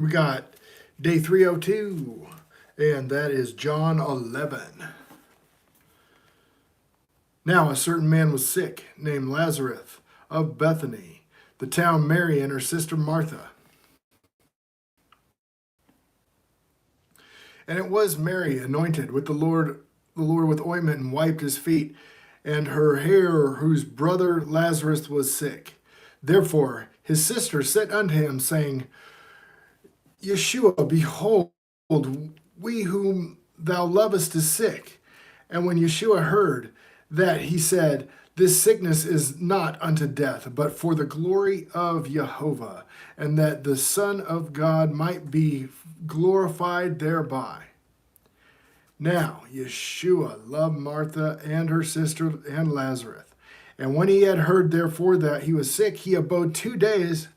We got day 302, and that is John 11. Now a certain man was sick, named Lazarus, of Bethany, the town Mary and her sister Martha. And it was Mary anointed with the Lord with ointment and wiped his feet, and her hair, whose brother Lazarus was sick. Therefore his sister sent unto him, saying, Yeshua, behold, we whom thou lovest is sick. And when Yeshua heard that, he said, This sickness is not unto death, but for the glory of Jehovah, and that the Son of God might be glorified thereby. Now Yeshua loved Martha and her sister and Lazarus. And when he had heard therefore that he was sick, he abode 2 days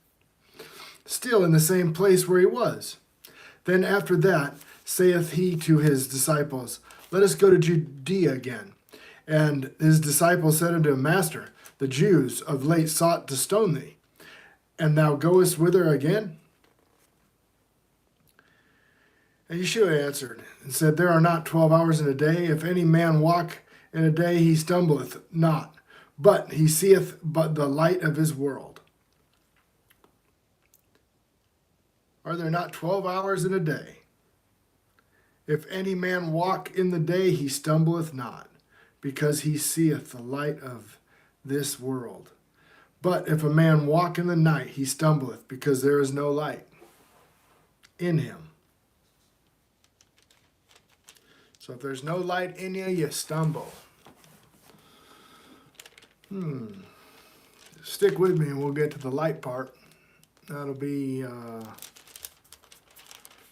still in the same place where he was. Then after that saith he to his disciples, Let us go to Judea again. And his disciples said unto him, Master, the Jews of late sought to stone thee, and thou goest whither again? And Yeshua answered and said, There are not 12 hours in a day. If any man walk in a day, he stumbleth not, but he seeth but the light of his world. Are there not 12 hours in a day? If any man walk in the day, he stumbleth not, because he seeth the light of this world. But if a man walk in the night, he stumbleth, because there is no light in him. So if there's no light in you, you stumble. Stick with me and we'll get to the light part. That'll be...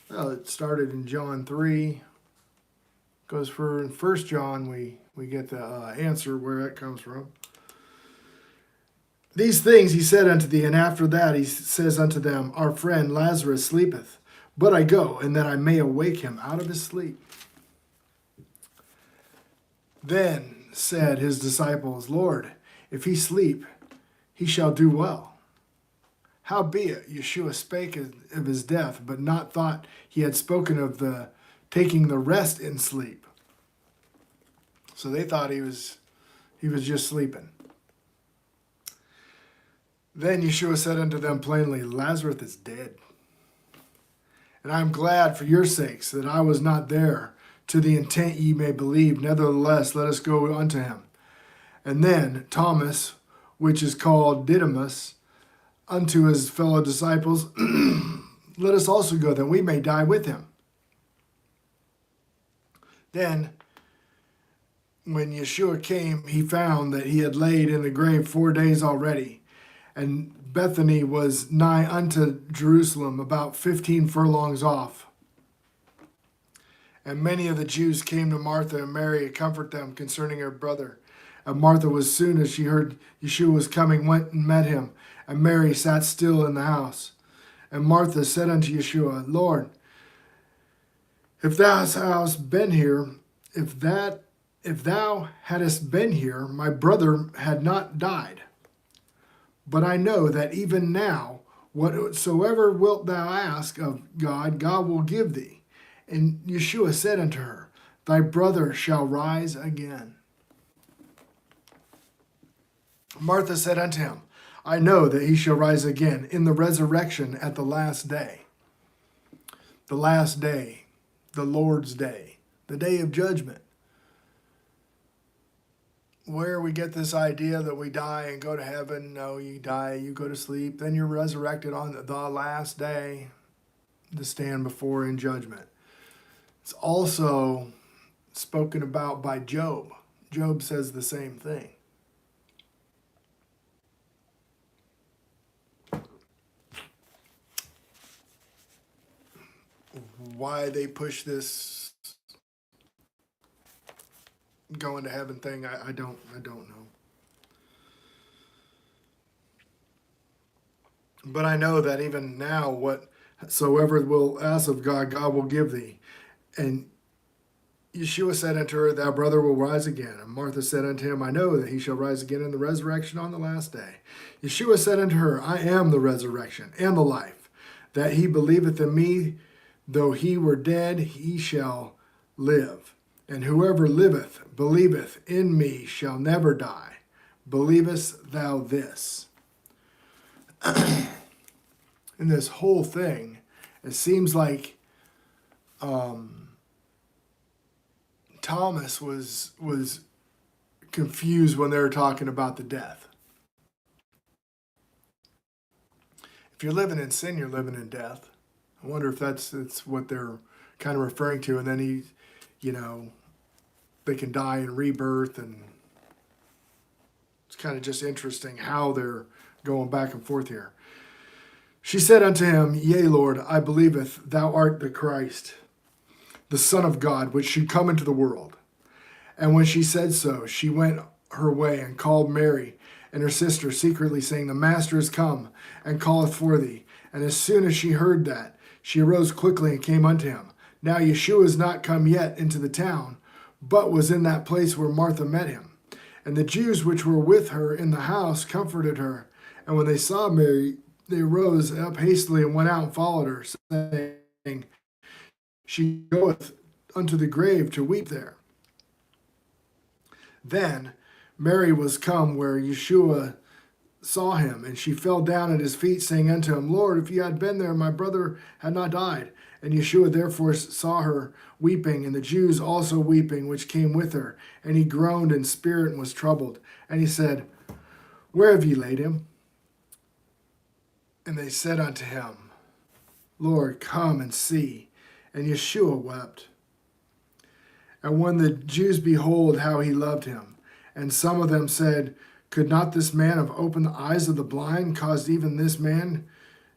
Well, it started in John 3. Goes for 1 John, we get the answer where that comes from. These things he said unto thee, and after that he says unto them, Our friend Lazarus sleepeth, but I go, and that I may awake him out of his sleep. Then said his disciples, Lord, if he sleep, he shall do well. Howbeit, Yeshua spake of his death, but not thought he had spoken of the taking the rest in sleep. So they thought he was just sleeping. Then Yeshua said unto them plainly, Lazarus is dead. And I am glad for your sakes that I was not there, to the intent ye may believe. Nevertheless, let us go unto him. And then Thomas, which is called Didymus, unto his fellow disciples, Let us also go, that we may die with him. Then, when Yeshua came, he found that he had laid in the grave 4 days already, and Bethany was nigh unto Jerusalem, about 15 furlongs off. And many of the Jews came to Martha and Mary to comfort them concerning her brother. And Martha, as soon as she heard Yeshua was coming, went and met him. And Mary sat still in the house. And Martha said unto Yeshua, Lord, if thou hadst been here, if thou hadst been here, my brother had not died. But I know that even now, whatsoever wilt thou ask of God, God will give thee. And Yeshua said unto her, Thy brother shall rise again. Martha said unto him, I know that he shall rise again in the resurrection at the last day. The last day, the Lord's day, the day of judgment. Where we get this idea that we die and go to heaven. No, you die, you go to sleep, then you're resurrected on the last day to stand before in judgment. It's also spoken about by Job. Job says the same thing. Why they push this going to heaven thing, I don't know. But I know that even now, whatsoever will ask of God, God will give thee. And Yeshua said unto her, Thy brother will rise again. And Martha said unto him, I know that he shall rise again in the resurrection on the last day. Yeshua said unto her, I am the resurrection and the life. that he believeth in me, though he were dead, he shall live. And whoever liveth, believeth in me, shall never die. Believest thou this? In this whole thing, it seems like Thomas was confused when they were talking about the death. If you're living in sin, you're living in death. I wonder if that's what they're kind of referring to. And then they can die in rebirth, and it's kind of just interesting how they're going back and forth here. She said unto him, Yea, Lord, I believeth thou art the Christ, the Son of God, which should come into the world. And when she said so, she went her way and called Mary and her sister secretly, saying, The Master is come, and calleth for thee. And as soon as she heard that, she arose quickly and came unto him. Now Yeshua is not come yet into the town, but was in that place where Martha met him. And the Jews which were with her in the house comforted her. And when they saw Mary, they rose up hastily and went out and followed her, saying, She goeth unto the grave to weep there. Then Mary was come where Yeshua saw him, and she fell down at his feet, saying unto him, Lord, if you had been there, my brother had not died. And Yeshua therefore saw her weeping, and the Jews also weeping, which came with her. And he groaned in spirit and was troubled. And he said, Where have ye laid him? And they said unto him, Lord, come and see. And Yeshua wept. And when the Jews behold how he loved him, and some of them said, Could not this man have opened the eyes of the blind, caused even this man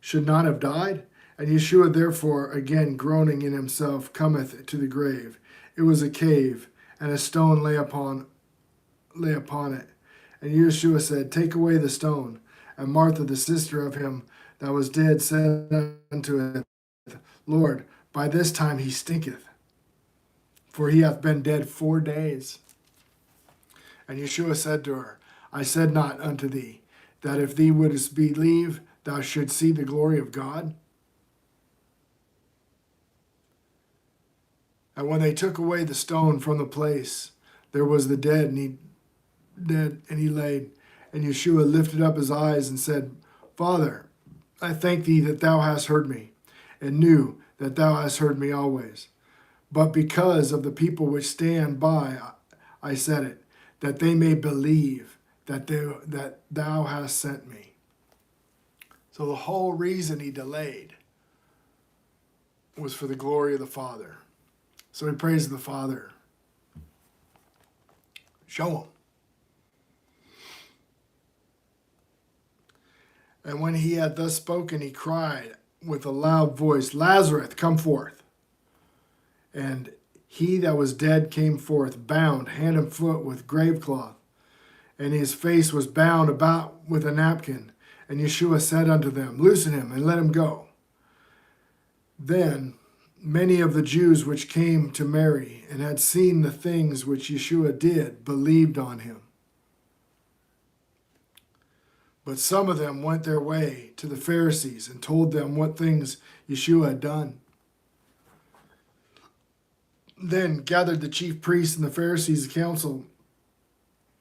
should not have died? And Yeshua therefore, again groaning in himself, cometh to the grave. It was a cave, and a stone lay upon it. And Yeshua said, Take away the stone. And Martha, the sister of him that was dead, said unto him, Lord, by this time he stinketh, for he hath been dead 4 days. And Yeshua said to her, I said not unto thee, that if thee wouldest believe, thou shouldst see the glory of God? And when they took away the stone from the place, there was the dead, and he laid. And Yeshua lifted up his eyes and said, Father, I thank thee that thou hast heard me, and knew that thou hast heard me always. But because of the people which stand by, I said it, that they may believe that thou hast sent me. So the whole reason he delayed was for the glory of the Father. So he prays the Father. Show him. And when he had thus spoken, he cried with a loud voice, Lazarus, come forth. And he that was dead came forth, bound hand and foot with grave cloth, and his face was bound about with a napkin. And Yeshua said unto them, Loosen him and let him go. Then many of the Jews which came to Mary and had seen the things which Yeshua did believed on him. But some of them went their way to the Pharisees and told them what things Yeshua had done. Then gathered the chief priests and the Pharisees' council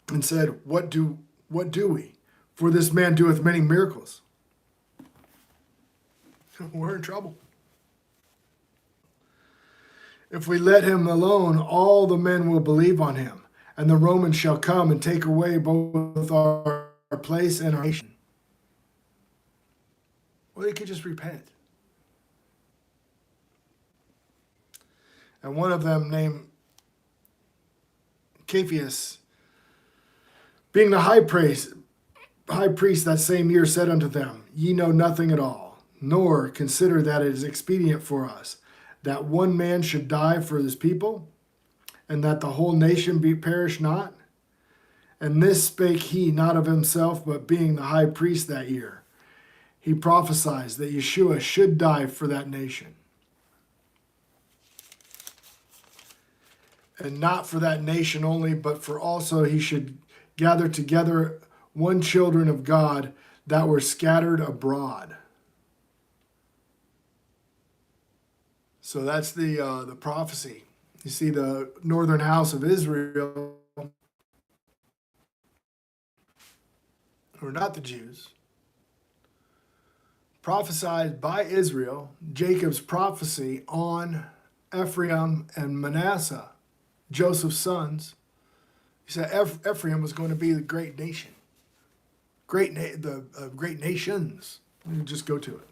and said, What do we? For this man doeth many miracles. We're in trouble. If we let him alone, all the men will believe on him, and the Romans shall come and take away both our place and our nation. Well, they could just repent. And one of them, named Caiaphas, being the high priest that same year, said unto them, Ye know nothing at all, nor consider that it is expedient for us that one man should die for his people, and that the whole nation perish not. And this spake he not of himself, but being the high priest that year, he prophesied that Yeshua should die for that nation. And not for that nation only, but for also he should gather together one children of God that were scattered abroad. So that's the prophecy. You see, the northern house of Israel, who are not the Jews, prophesied by Israel, Jacob's prophecy on Ephraim and Manasseh, Joseph's sons. He said Ephraim was going to be the great nation, great nations. Let me just go to it.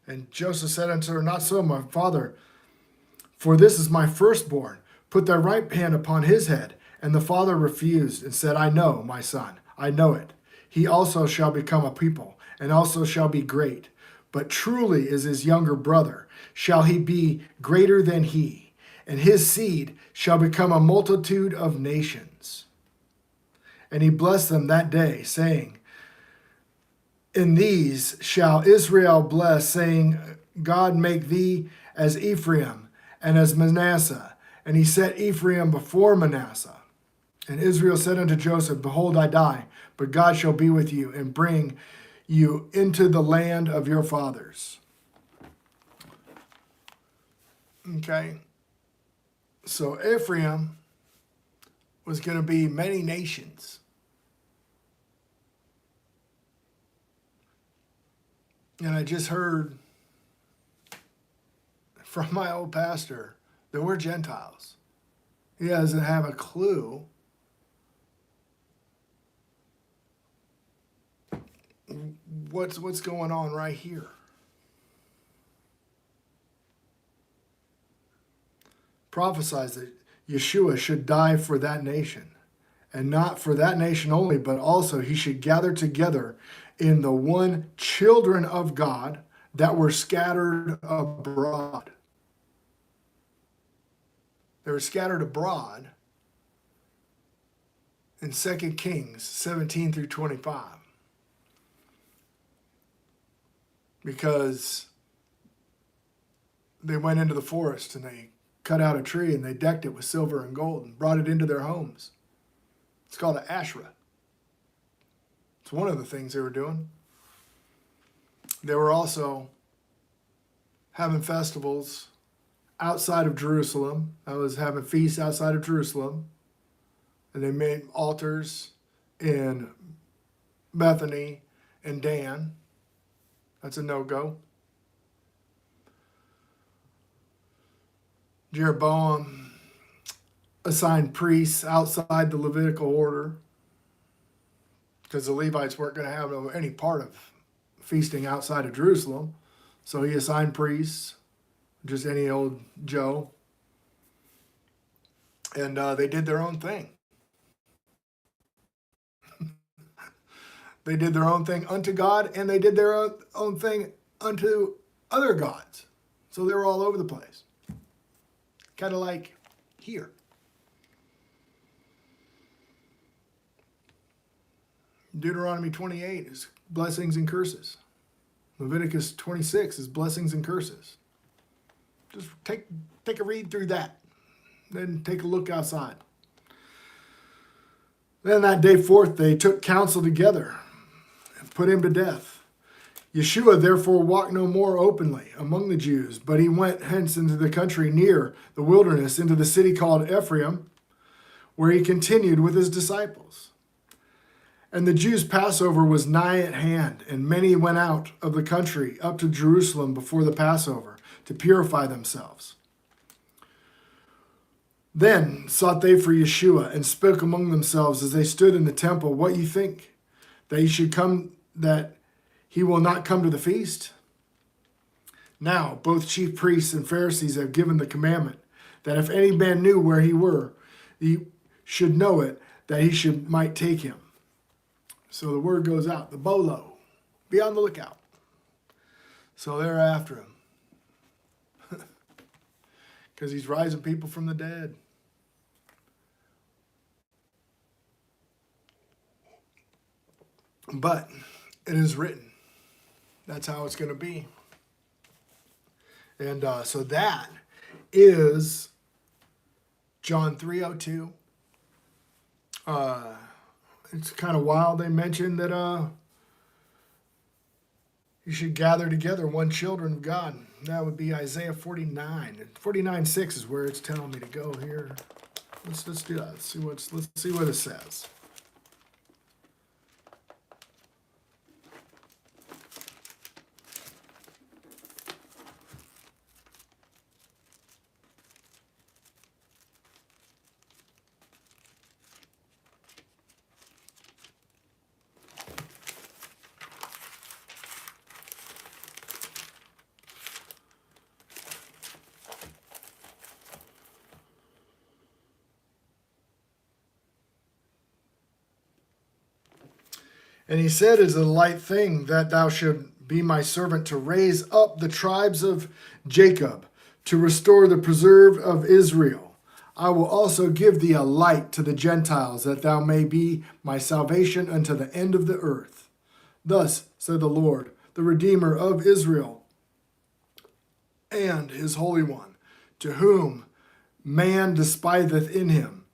And Joseph said unto her, Not so, my father, for this is my firstborn. Put thy right hand upon his head. And the father refused and said, I know, my son, I know it. He also shall become a people, and also shall be great. But truly is his younger brother. Shall he be greater than he? And his seed shall become a multitude of nations. And he blessed them that day, saying, In these shall Israel bless, saying, God make thee as Ephraim and as Manasseh. And he set Ephraim before Manasseh. And Israel said unto Joseph, Behold, I die, but God shall be with you and bring you into the land of your fathers. Okay. So Ephraim was going to be many nations. And I just heard from my old pastor that we're Gentiles. He doesn't have a clue what's going on right here. Prophesies that Yeshua should die for that nation, and not for that nation only, but also he should gather together in the one children of God that were scattered abroad. They were scattered abroad in 2 Kings 17 through 25. Because they went into the forest and they cut out a tree and they decked it with silver and gold and brought it into their homes. It's called an Asherah. It's one of the things they were doing. They were also having festivals outside of Jerusalem. I was having feasts outside of Jerusalem. And they made altars in Bethany and Dan. That's a no-go. Jeroboam assigned priests outside the Levitical order because the Levites weren't going to have any part of feasting outside of Jerusalem. So he assigned priests, just any old Joe. And they did their own thing. They did their own thing unto God, and they did their own thing unto other gods. So they were all over the place. Kind of like here. Deuteronomy 28 is blessings and curses. Leviticus 26 is blessings and curses. Just take a read through that. Then take a look outside. Then that day forth they took counsel together and put him to death. Yeshua therefore walked no more openly among the Jews, but he went hence into the country near the wilderness, into the city called Ephraim, where he continued with his disciples. And the Jews' Passover was nigh at hand, and many went out of the country up to Jerusalem before the Passover to purify themselves. Then sought they for Yeshua, and spoke among themselves as they stood in the temple, What ye think? That he should come, that he will not come to the feast? Now both chief priests and Pharisees have given the commandment, that if any man knew where he were, he should know it, that he might take him. So the word goes out, the bolo, be on the lookout. So they're after him. Because he's rising people from the dead. But it is written. That's how it's going to be. And so that is John 3:02. It's kind of wild. They mentioned that you should gather together one children of God. That would be Isaiah 49. 49:6 is where it's telling me to go here. Let's do that. Let's see what it says. And he said, "It is a light thing that thou should be my servant to raise up the tribes of Jacob, to restore the preserve of Israel. I will also give thee a light to the Gentiles, that thou may be my salvation unto the end of the earth. Thus said the Lord, the Redeemer of Israel, and his Holy One, to whom man despiseth in him,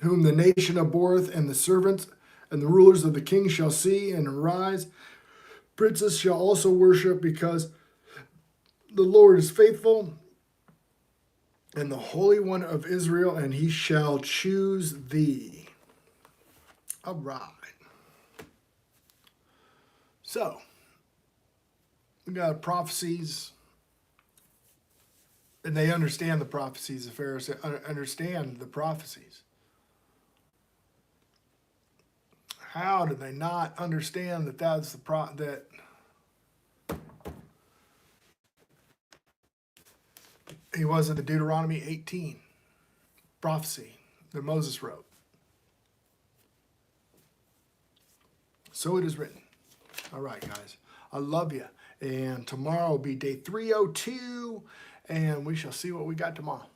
whom the nation abhorreth, and the servants and the rulers of the king shall see and arise. Princes shall also worship, because the Lord is faithful, and the Holy One of Israel, and he shall choose thee." All right. So, we got prophecies, and they understand the prophecies. The Pharisees understand the prophecies. How do they not understand that that's that he was in the Deuteronomy 18 prophecy that Moses wrote? So it is written. All right, guys. I love you. And tomorrow will be day 302, and we shall see what we got tomorrow.